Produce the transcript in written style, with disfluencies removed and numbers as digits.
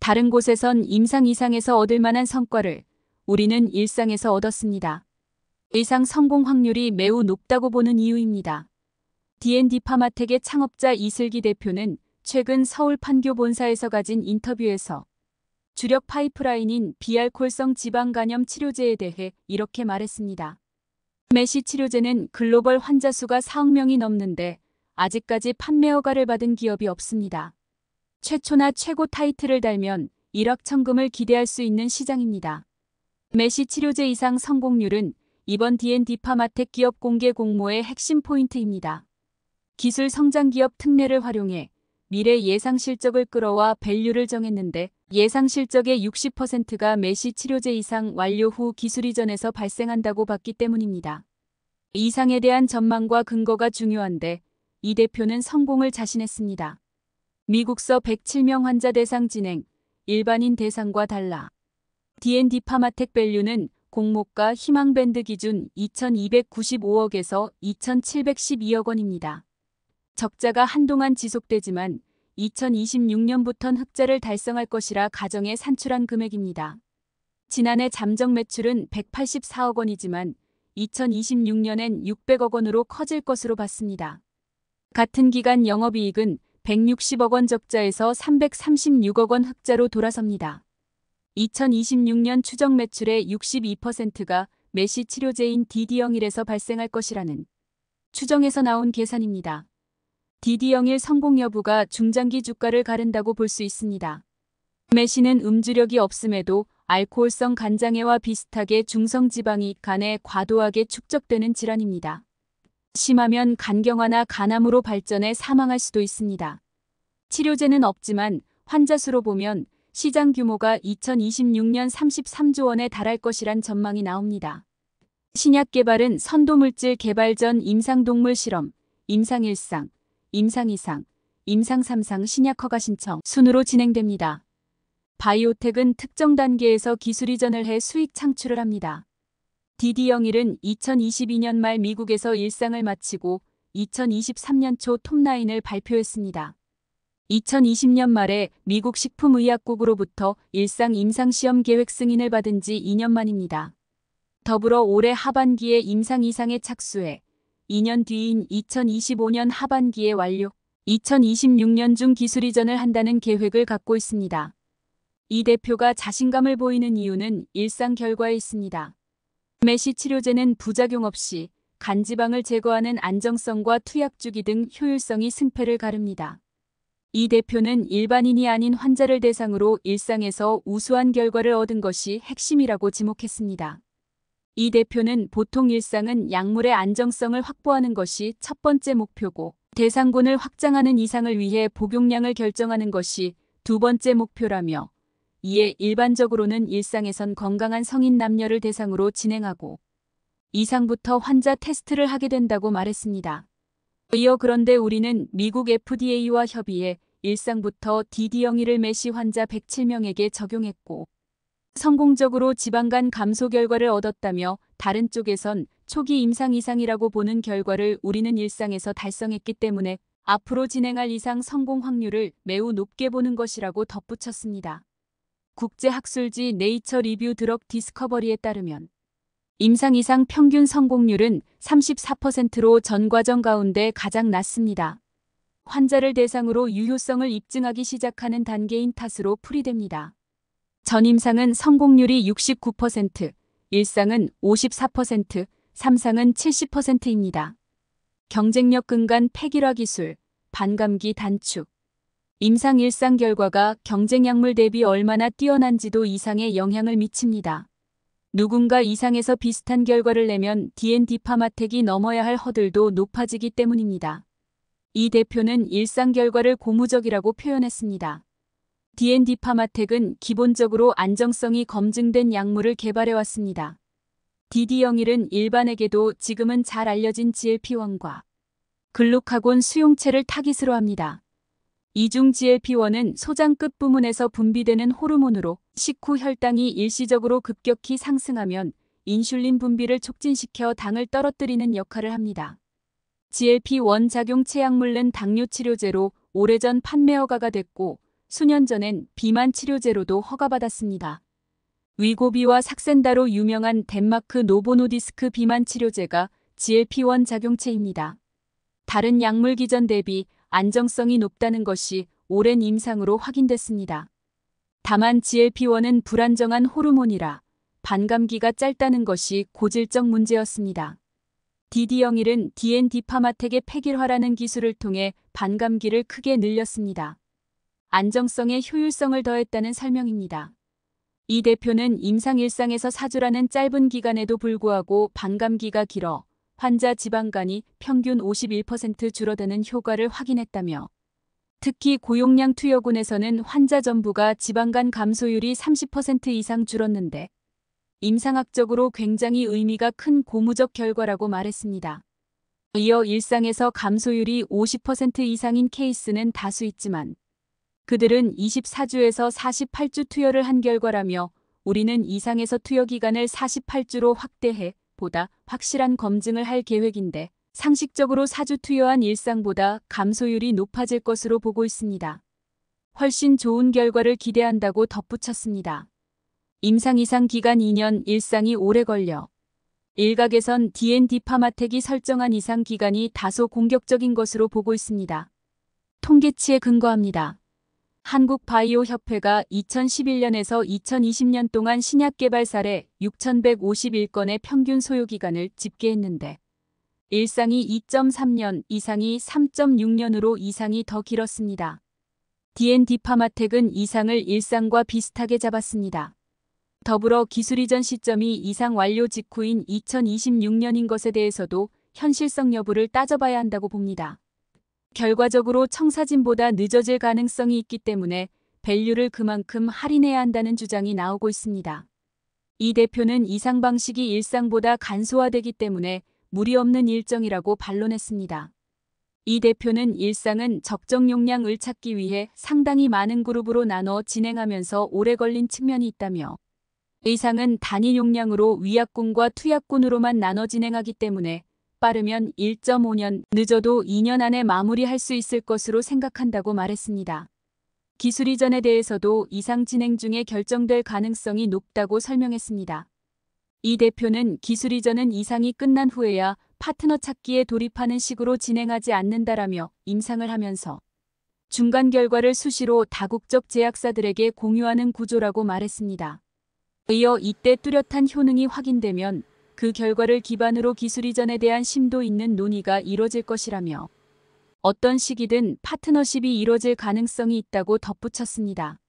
다른 곳에선 임상 이상에서 얻을 만한 성과를 우리는 일상에서 얻었습니다. 의상 성공 확률이 매우 높다고 보는 이유입니다. D&D 파마텍의 창업자 이슬기 대표는 최근 서울 판교 본사에서 가진 인터뷰에서 주력 파이프라인인 비알코올성 지방 간염 치료제에 대해 이렇게 말했습니다. 메시 치료제는 글로벌 환자 수가 4억 명이 넘는데 아직까지 판매 허가를 받은 기업이 없습니다. 최초나 최고 타이틀을 달면 1억 천금을 기대할 수 있는 시장입니다. 메시 치료제 이상 성공률은 이번 D&D 파마텍 기업 공개 공모의 핵심 포인트입니다. 기술 성장 기업 특례를 활용해 미래 예상 실적을 끌어와 밸류를 정했는데 예상 실적의 60%가 메시 치료제 이상 완료 후 기술 이전에서 발생한다고 봤기 때문입니다. 이상에 대한 전망과 근거가 중요한데 이 대표는 성공을 자신했습니다. 미국서 107명 환자 대상 진행, 일반인 대상과 달라. D&D 파마텍 밸류는 공모가 희망밴드 기준 2,295억에서 2,712억 원입니다. 적자가 한동안 지속되지만 2026년부터는 흑자를 달성할 것이라 가정에 산출한 금액입니다. 지난해 잠정 매출은 184억 원이지만 2026년엔 600억 원으로 커질 것으로 봤습니다. 같은 기간 영업이익은 160억 원 적자에서 336억 원 흑자로 돌아섭니다. 2026년 추정 매출의 62%가 메시 치료제인 DD01에서 발생할 것이라는 추정에서 나온 계산입니다. DD01 성공 여부가 중장기 주가를 가른다고 볼 수 있습니다. 메시는 음주력이 없음에도 알코올성 간장애와 비슷하게 중성지방이 간에 과도하게 축적되는 질환입니다. 심하면 간경화나 간암으로 발전해 사망할 수도 있습니다. 치료제는 없지만 환자 수로 보면 시장 규모가 2026년 33조 원에 달할 것이란 전망이 나옵니다. 신약 개발은 선도물질 개발 전 임상동물 실험, 임상1상, 임상2상, 임상3상 신약 허가 신청 순으로 진행됩니다. 바이오텍은 특정 단계에서 기술 이전을 해 수익 창출을 합니다. DD01은 2022년 말 미국에서 일상을 마치고 2023년 초 톱라인을 발표했습니다. 2020년 말에 미국 식품의약국으로부터 일상 임상시험 계획 승인을 받은 지 2년 만입니다. 더불어 올해 하반기에 임상 이상에 착수해 2년 뒤인 2025년 하반기에 완료, 2026년 중 기술 이전을 한다는 계획을 갖고 있습니다. 이 대표가 자신감을 보이는 이유는 일상 결과에 있습니다. 메시 치료제는 부작용 없이 간지방을 제거하는 안정성과 투약주기 등 효율성이 승패를 가릅니다. 이 대표는 일반인이 아닌 환자를 대상으로 일상에서 우수한 결과를 얻은 것이 핵심이라고 지목했습니다. 이 대표는 보통 일상은 약물의 안정성을 확보하는 것이 첫 번째 목표고 대상군을 확장하는 이상을 위해 복용량을 결정하는 것이 두 번째 목표라며 이에 일반적으로는 일상에선 건강한 성인 남녀를 대상으로 진행하고 이상부터 환자 테스트를 하게 된다고 말했습니다. 이어 그런데 우리는 미국 FDA와 협의해 일상부터 DD01을 메시 환자 107명에게 적용했고 성공적으로 지방간 감소 결과를 얻었다며 다른 쪽에선 초기 임상 이상이라고 보는 결과를 우리는 일상에서 달성했기 때문에 앞으로 진행할 이상 성공 확률을 매우 높게 보는 것이라고 덧붙였습니다. 국제학술지 네이처 리뷰 드럭 디스커버리에 따르면 임상 이상 평균 성공률은 34%로 전 과정 가운데 가장 낮습니다. 환자를 대상으로 유효성을 입증하기 시작하는 단계인 탓으로 풀이됩니다. 전임상은 성공률이 69%, 일상은 54%, 3상은 70%입니다. 경쟁력 근간 폐길화 기술, 반감기 단축. 임상 일상 결과가 경쟁 약물 대비 얼마나 뛰어난지도 이상에 영향을 미칩니다. 누군가 이상에서 비슷한 결과를 내면 D&D 파마텍이 넘어야 할 허들도 높아지기 때문입니다. 이 대표는 일상 결과를 고무적이라고 표현했습니다. D&D 파마텍은 기본적으로 안정성이 검증된 약물을 개발해왔습니다. DD01은 일반에게도 지금은 잘 알려진 GLP-1과 글루카곤 수용체를 타깃으로 합니다. 이중 GLP-1은 소장 끝 부문에서 분비되는 호르몬으로 식후 혈당이 일시적으로 급격히 상승하면 인슐린 분비를 촉진시켜 당을 떨어뜨리는 역할을 합니다. GLP-1 작용 체약물은 당뇨 치료제로 오래전 판매 허가가 됐고 수년 전엔 비만 치료제로도 허가받았습니다. 위고비와 삭센다로 유명한 덴마크 노보노디스크 비만 치료제가 GLP-1 작용체입니다. 다른 약물 기전 대비 안정성이 높다는 것이 오랜 임상으로 확인됐습니다. 다만 GLP-1은 불안정한 호르몬이라 반감기가 짧다는 것이 고질적 문제였습니다. DD01은 D&D 파마텍의 팩일화라는 기술을 통해 반감기를 크게 늘렸습니다. 안정성에 효율성을 더했다는 설명입니다. 이 대표는 임상 일상에서 4주라는 짧은 기간에도 불구하고 반감기가 길어 환자 지방간이 평균 51% 줄어드는 효과를 확인했다며, 특히 고용량 투여군에서는 환자 전부가 지방간 감소율이 30% 이상 줄었는데 임상학적으로 굉장히 의미가 큰 고무적 결과라고 말했습니다. 이어 일상에서 감소율이 50% 이상인 케이스는 다수 있지만 그들은 24주에서 48주 투여를 한 결과라며, 우리는 이상에서 투여 기간을 48주로 확대해 보다 확실한 검증을 할 계획인데 상식적으로 4주 투여한 일상보다 감소율이 높아질 것으로 보고 있습니다. 훨씬 좋은 결과를 기대한다고 덧붙였습니다. 임상 이상 기간 2년, 일상이 오래 걸려. 일각에선 D&D 파마텍이 설정한 이상 기간이 다소 공격적인 것으로 보고 있습니다. 통계치에 근거합니다. 한국바이오협회가 2011년에서 2020년 동안 신약 개발 사례 6,151건의 평균 소요기간을 집계했는데 일상이 2.3년, 이상이 3.6년으로 이상이 더 길었습니다. D&D 파마텍은 이상을 일상과 비슷하게 잡았습니다. 더불어 기술 이전 시점이 이상 완료 직후인 2026년인 것에 대해서도 현실성 여부를 따져봐야 한다고 봅니다. 결과적으로 청사진보다 늦어질 가능성이 있기 때문에 밸류를 그만큼 할인해야 한다는 주장이 나오고 있습니다. 이 대표는 이상 방식이 일상보다 간소화되기 때문에 무리 없는 일정이라고 반론했습니다. 이 대표는 일상은 적정 용량을 찾기 위해 상당히 많은 그룹으로 나눠 진행하면서 오래 걸린 측면이 있다며, 의상은 단위 용량으로 위약군과 투약군으로만 나눠 진행하기 때문에 빠르면 1.5년, 늦어도 2년 안에 마무리할 수 있을 것으로 생각한다고 말했습니다. 기술 이전에 대해서도 이상 진행 중에 결정될 가능성이 높다고 설명했습니다. 이 대표는 기술 이전은 이상이 끝난 후에야 파트너 찾기에 돌입하는 식으로 진행하지 않는다라며 임상을 하면서 중간 결과를 수시로 다국적 제약사들에게 공유하는 구조라고 말했습니다. 이어 이때 뚜렷한 효능이 확인되면 그 결과를 기반으로 기술 이전에 대한 심도 있는 논의가 이뤄질 것이라며 어떤 시기든 파트너십이 이뤄질 가능성이 있다고 덧붙였습니다.